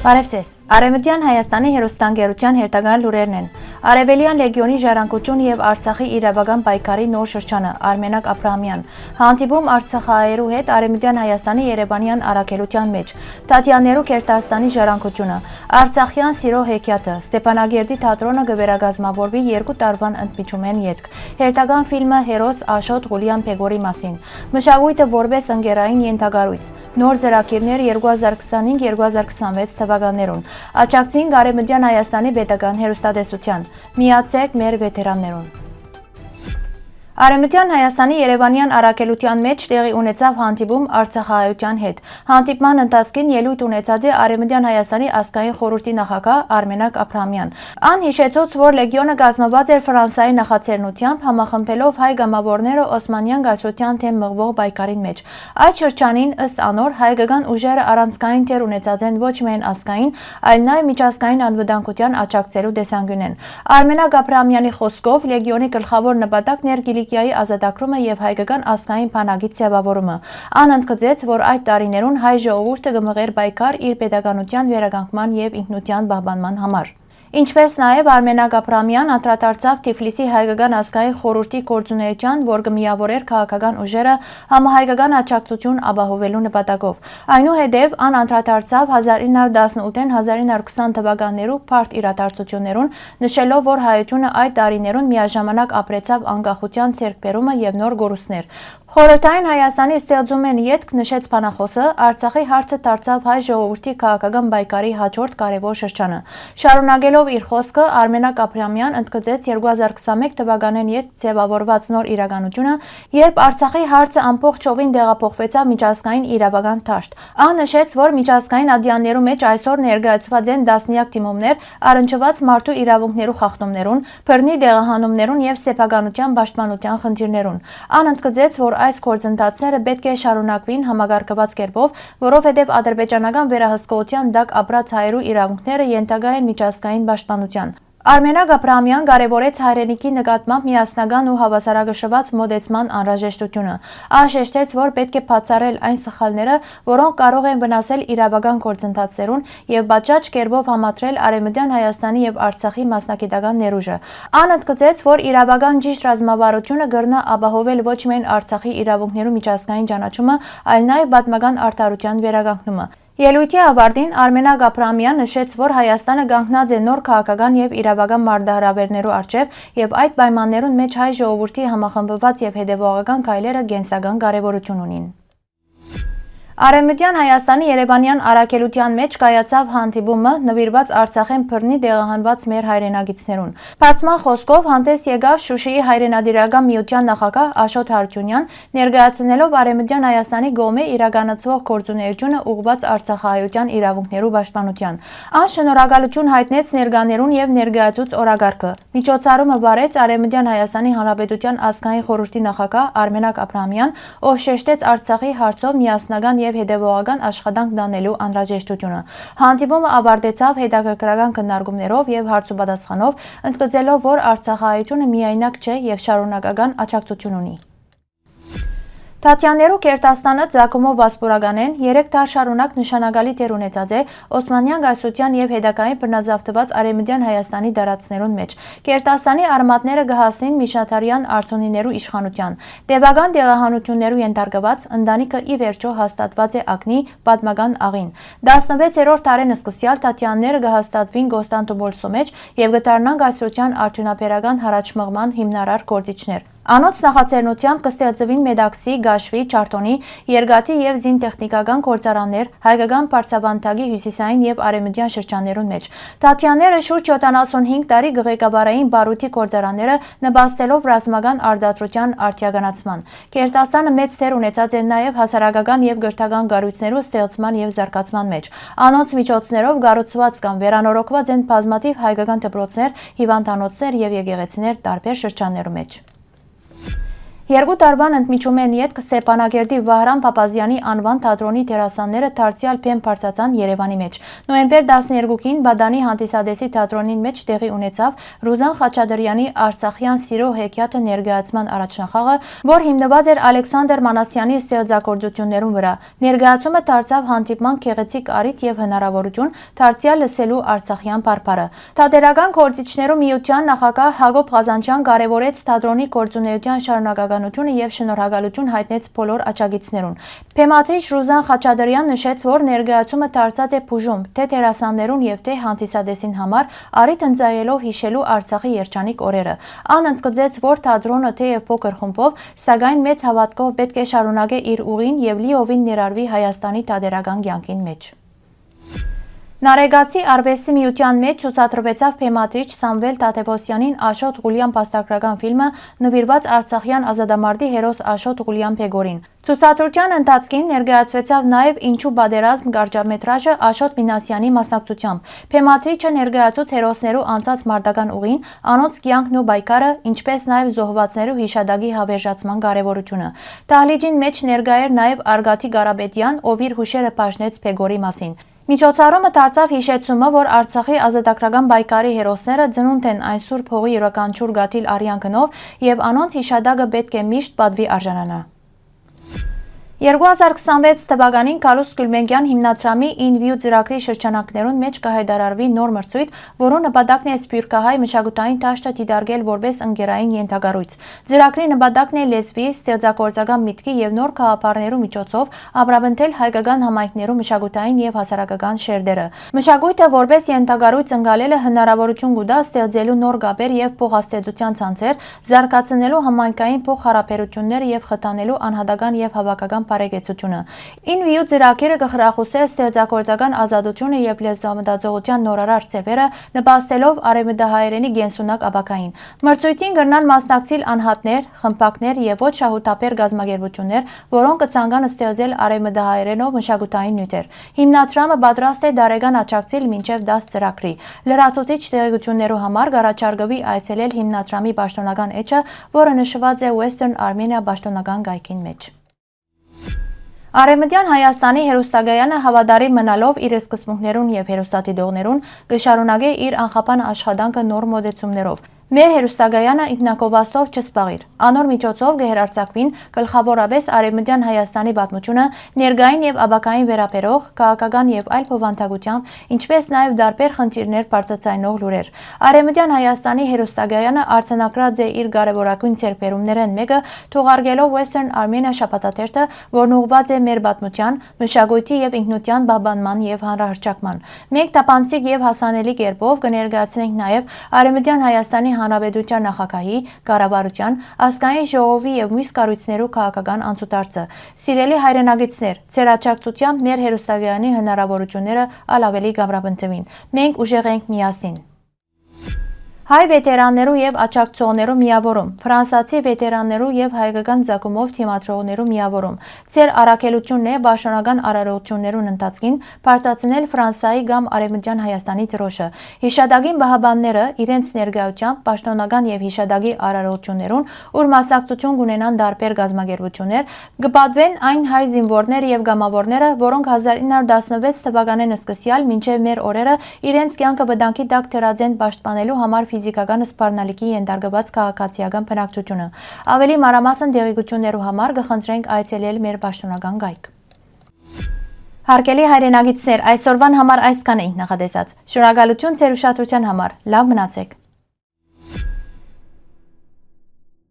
Բարև ձեզ։ Արևմտյան Հայաստանի հեռուստաընկերության հերթական լուրերն են։ Արևելյան լեգիոնի ժառանգություն եւ Արցախի իրավական պայքարի նոր շրջանը։ Արմենակ Աբրահամյան։ Հանդիպում արցախահայերու հետ Արևմտյան Հայաստանի Երևանյան առաքելության մեջ։ Տատյաններու Քերթաստանի ժառանգությունը։ Արցախյան սիրո հեքիաթը։ Ստեփանագերդի թատրոնը կվերագազմավորվի 2 տարվան ընդմիջումեն ետք։ Հերթական ֆիլմը Հերոս Աշոտ Ղուլիան Փեգորի մասին։ Մշակույթը որպես ընկերային ենթագարույց։ Նոր ծրագիրներ 2025-2026 թվականներուն։ Աջակցին Արևմտյան Հայաստանի պետական հեռուստատեսության։ Միացեք մեր վետերաններուն։ Արևմտյան Հայաստանի Երևանյան առաքելության մեջ տեղի ունեցավ հանդիպում արցախահայության հետ։ Հանդիպման ընթացքին ելույթ ունեցած է Արևմտյան Հայաստանի ազգային խորհրդի նախագահ Արմենակ Աբրահամյան։ Ան հիշեցուց, որ լեգիոնը կազմված էր Ֆրանսիայի նախաձեռնությամբ համախմբելով հայ գամավորները Օսմանյան գայսրության թեմ մղվող պայքարին մեջ։ Այդ շրջանին ըստ անոր հայկական ուժերը առանցքային թեր ունեցած են ոչ միայն ազգային, այլ նաև միջազգային անվտանգության աջակցելու տեսանկյունեն։ Արմենակ Աբրահամյանի խոսքով լեգիոնի գլխավոր նպատակն էր Կիլիկիայի ազատագրումը եւ հայկական ազգային բանակի ձևավորումը։ Ան ընդգծեց, որ այդ տարիներուն հայ ժողովուրդը կմղեր պայքար իր պետականության վերականգնման եւ ինքնության պահպանման համար։ Ինչպես նաև Արմենակ Աբրահամյան անդրադարձավ Թիֆլիսի հայկական ազգային խորհրդի գործունեության, որ կմիավորեր քաղաքական ուժերը համահայկական աջակցություն ապահովելու նպատակով։ Այնուհետև ան անդրադարձավ 1918-1920 թվականներու բարդ իրադարձություններուն, նշելով, որ հայությունը այդ տարիներուն միաժամանակ ապրեցավ անկախության ձեռքբերումը եւ նոր գորուստներ։ Խորհրդային Հայաստանի ստեղծումեն ետք նշեց բանախոսը, Արցախի հարցը դարձավ հայ ժողովրդի քաղաքական պայքարի հաջորդ կարևոր շրջանը։ Շարունակելով իր խոսքը Արմենակ Աբրահամյան ընդգծեց 2021 թվականին ետք ձևավորված նոր իրականությունը, երբ Արցախի հարցը ամբողջովին տեղափոխվեցավ միջազգային իրավական դաշտ։ Ան նշեց, որ միջազգային ադյաններու մեջ այսօր ներկայացված են տասնյակ դիմումներ, առնչված մարդու իրավունքներու խախտումներուն, բռնի դեղահանումներուն եւ սեփականության պաշտպանության խնդիրներուն։ Ան ընդգծեց, որ այս գործընթացները պետք է շարունակվին համագարկված կերպով, որովհետև ադրբեջանական վերահսկողության տակ ապրած հայերու իրավունքները ենթակա են միջազգային պաշտպանության։ Արմենակ Աբրահամյան կարևորեց հայրենիքի նկատմամբ միասնական ու հավասարակշռված մոտեցման անհրաժեշտությունը։ Ան շեշտեց, որ պետք է բացառել այն սխալները, որոնք կարող են վնասել իրավական գործընթացներուն եւ բաճաճ կերպով համադրել Արևմտյան Հայաստանի եւ Արցախի մասնագիտական ներուժը։ Ան ընդգծեց, որ իրավական ճիշտ ռազմավարությունը կրնա ապահովել ոչ միայն Արցախի իրավունքներու միջազգային ճանաչումը, այլ նաեւ պատմական արդարության վերականգնումը։ Ելույթի ավարտին Արմենակ Աբրահամյան նշեց, որ Հայաստանը կանգնած է նոր քաղաքական եւ իրավական մարտահրավերներու առջեւ եւ այդ պայմաններուն մեջ հայ ժողովրդի համախմբված եւ հետեւողական քայլերը կենսական կարեւորություն ունին։ Արևմտյան Հայաստանի Երևանյան առաքելության մեջ կայացավ հանդիպումը նվիրված Արցախեն բռնի դեղահանված մեր հայրենագիտներուն։ Բացման խոսքով հանդես եկավ Շուշիի հայրենադիրական միության նախագահ Աշոտ Հարությունյան, ներկայացնելով Արևմտյան Հայաստանի կողմէ իրականացվող գործունեությունը ուղղված արցախահայության իրավունքներու պաշտպանության։ Ան շնորհակալություն հայտնեց ներկաներուն եւ ներկայացուց օրակարգը։ Միջոցառումը վարեց Արևմտյան Հայաստանի Հանրապետության ազգային խորհրդի նախագահ Արմենակ Աբրահամյան, ով շեշտեց Արցախի հարցով միասնական եւ հետեւողական աշխատանք դանելու անհրաժեշտությունը։ Հանդիպումը ավարտեցավ հետաքրքրական քննարկումներով եւ հարցուպատասխանով, ընդգծելով, որ արցախահայությունը միայնակ չէ եւ շարունակական աջակցություն ունի։ Տատյաններու Քերթաստանը ցակումով վասպուրականեն 3 տար շարունակ նշանակալի դեր ունեցած է Օսմանյան գայսրության եւ հետագային բռնազավթված Արևմտյան Հայաստանի դարածներուն մեջ։ Քերթաստանի արմատները կհասնին միջնադարյան արցունիներու իշխանության։ Տևական դեղահանություններու ենթարկված ընտանիքը ի վերջո հաստատված է ակնի պատմական աղին։ 16-րդ դարեն սկսյալ տատյանները կհաստատվին Կոստանդնուպոլսու մեջ եւ կդառնան գայսրության արդյունաբերական հարաճմղման հիմնարար գործիչներ։ Անոնց նախաձեռնությամբ կստեղծվին Մեդաքսի, Գաշվի, Չարտոնի, Երգատի եւ զինտեխնիկական գործարաններ հայկական Պարսավանդակի հյուսիսային եւ արևմտյան շրջաններուն մեջ։ Տատյանները շուրջ 75 տարի գղեկավարային բարութի գործարանները նպաստելով ռազմական արտադրության արդիականացման։ Քերթաստանը մեծ դեր ունեցած է նաեւ հասարակական եւ գրթական կառույցներու ստեղծման եւ զարգացման մեջ։ Անոնց միջոցներով կառուցված կամ վերանորոգված են բազմաթիվ հայկական դպրոցներ, հիվանդանոցներ եւ եկեղեցիներ տարբեր շրջաններու մեջ։ Երկու տարվան ընդմիջում են ետք Ստեփանագերդի Վահրամ Փափազյանի անվան թատրոնի դերասանները դարձյալ բեմ բարձրացան Երևանի մեջ։ Նոյեմբեր 12-ին Բադանի հանդիսադեսի թատրոնին մեջ տեղի ունեցավ Ռուզան Խաչատրյանի Արցախյան սիրո հեքիաթը ներկայացման առաջնախաղը, որ հիմնված էր Ալեքսանդր Մանասյանի ստեղծագործություններուն վրա։ Ներկայացումը դարձավ հանդիպման գեղեցիկ առիթ եւ հնարավորություն դարձյալ լսելու արցախյան բարբառը։ Թատերական գործիչներու միության նախագահ Հակոբ Ղազանչյան կարևորեց թատրոնի գործունեության շարունակականությունը եւ շնորհակալություն հայտնեց բոլոր աջակիցներուն։ Բեմադրիչ Ռուզան Խաչատրյան նշեց, որ ներկայացումը դարձած է բուժում թե դերասաններուն եւ թե հանդիսադեսին համար առիթ ընծայելով հիշելու Արցախի երջանիկ օրերը։ Ան ընդգծեց, որ թատրոնը թեև փոքր խմբով, սակայն մեծ հավատքով պետք է շարունակե իր ուղին եւ լիովին ներառվի Հայաստանի թատերական կյանքին մեջ։ Նարեգացի արվեստի միության մեջ ցուցադրվեցավ բեմադրիչ Սամվել Թադևոսյանին Աշոտ Ղուլյան փաստագրական ֆիլմը նվիրված Արցախյան ազատամարտի հերոս Աշոտ Ղուլյան Փեգորին։ Ցուցադրության ընթացքին ներկայացվեցավ նաև Ինչու բادرազմ կարճամետրաժը Աշոտ Մինասյանի մասնակցությամբ։ Բեմադրիչը ներկայացուց հերոսներու անցած մարտական ուղին, անոնց կյանքն ու բայկարը, ինչպես նաև զոհվածներու հիշադակի հավերժացման կարևորությունը։ Դահլիճին մեջ ներկա էր նաև Արգաթի Ղարաբեդյան, ով իր հուշերը բաժնեց Փեգորի մասին։ Միջոցառումը դարձավ հիշեցումը, որ Արցախի ազատագրական բայկարի հերոսները ծնունդ են այն սուրբ հողի յուրաքանչյուր գաթիլ արյան գնով եւ անոնց հիշադակը պետք է միշտ պատվի արժանանա։ 2026 թվականին Կարուս Գուլմենկյան հիմնադրամի InView ծրագրի շրջանակներուն մեջ կհայտարարվի նոր մրցույթ, որոնց նպատակն է սփյուռքահայ մշակութային դաշտը դիտարկել որպես ընկերային ենթակառույց։ Ծրագրի նպատակն է լեզվի, ստեղծագործական միտքի եւ նոր գաղափարներու միջոցով ապրաբնթել հայկական համայնքներու մշակութային եւ հասարակական շերտերը։ Մշակույթը որպես ենթակառույց ընկալելը հնարավորություն կտա ստեղծելու նոր կապեր եւ փոխհաստատության ցանցեր, զարգացնելու համայնքային փոխհարաբերություններ եւ խթանելու անհատական եւ հավաքական բարեկեցությունը։ InView ծրագիրը կխրախուսի ստեղծագործական ազատությունը եւ լեզվամտածողության նորարար ձևերը, նպաստելով արևմտահայերենի գենսունակ ապակային։ Մրցույթին կգրնան մասնակցել անհատներ, խմբակներ եւ ոչ շահութաբեր գազམ་ագերբություններ, որոնք կցանկանան ստեղծել արևմտահայերենով մշակութային նյութեր։ Հիմնադրամը պատրաստ է դարեգան աջակցել մինչեւ 10 ծրագրի։ Լրացուցիչ տեղեկություններու համար կառաջարկվի այցելել հիմնադրամի պաշտոնական էջը, որը նշված է Western Armenia պաշտոնական գայքին մեջ։ Արևմտյան Հայաստանի հերոստագայանը հավատարիմ մնալով իր սկզբունքներուն եւ հերոստատիտողներուն կշարունակի իր անխափան աշխատանքը նոր մոդեցումներով։ Մեր հերոստագայանը ինքնակովաստով չսպաղիր։ Անոր միջոցով կհերարցակվին գլխավորապես Արևմտյան Հայաստանի պատմությունը, ներկային եւ ապագային վերաբերող, քաղաքական եւ այլ փոխանցագությամբ, ինչպես նաեւ դարբեր խնդիրներ բարձրացնող լուրեր։ Արևմտյան Հայաստանի հերոստագայանը արձանագրած է իր կարևորագույն ձեռքբերումներն մեկը, թողարկելով Western Armenia շաբաթաթերթը, որն ուղղված է մեր պատմության, մշակույթի եւ ինքնության բաբանման եւ հանրահրճակման։ Մենք տապանցիկ եւ հասանելի կերպով կներկայացնենք նաեւ Արևմտյան Հայաստանի Հանրապետության նախագահի, կառավարության, ազգային ժողովի եւ մյուս կառույցներու քաղաքական անցուդարձը։ Սիրելի հայրենագիտներ, ձեր աջակցությամբ մեր հերոստագայանի հնարավորությունները ավելի կամրապնդվին։ Մենք ուժեղ ենք միասին։ Հայ վետերաններու եւ աջակցողներու միավորում, ֆրանսացի վետերաններու եւ հայկական ցակումով թիմադրողներու միավորում։ Ձեր առաքելությունն է պաշտոնական արարողություններուն ընթացքին բարձրացնել Ֆրանսիայի կամ Արևմտյան Հայաստանի դրոշը։ Հիշադակին բահաբանները իրենց ներկայությամբ պաշտոնական եւ հիշադակի արարողություններուն, ուր մասնակցություն կունենան դարբեր գազམ་ագերբություններ, կպատվեն այն հայ զինվորներ եւ գամավորները, որոնք 1916 թվականին սկսյալ մինչեւ մեր օրերը իրենց կյանքը վտանգի տակ դրած են պաշտպանելու համար ֆիզիկական սպառնալիքի ենթարկված քաղաքացիական բնակչությունը։ Ավելի մանրամասն տեղեկություններու համար կխնդրենք այցելել մեր պաշտոնական գայք։ Հարգելի հայրենագիտներ, այսօրվան համար այսքան էինք նախատեսած։ Շնորհակալություն ձեր ուշադրության համար։ Լավ մնացեք։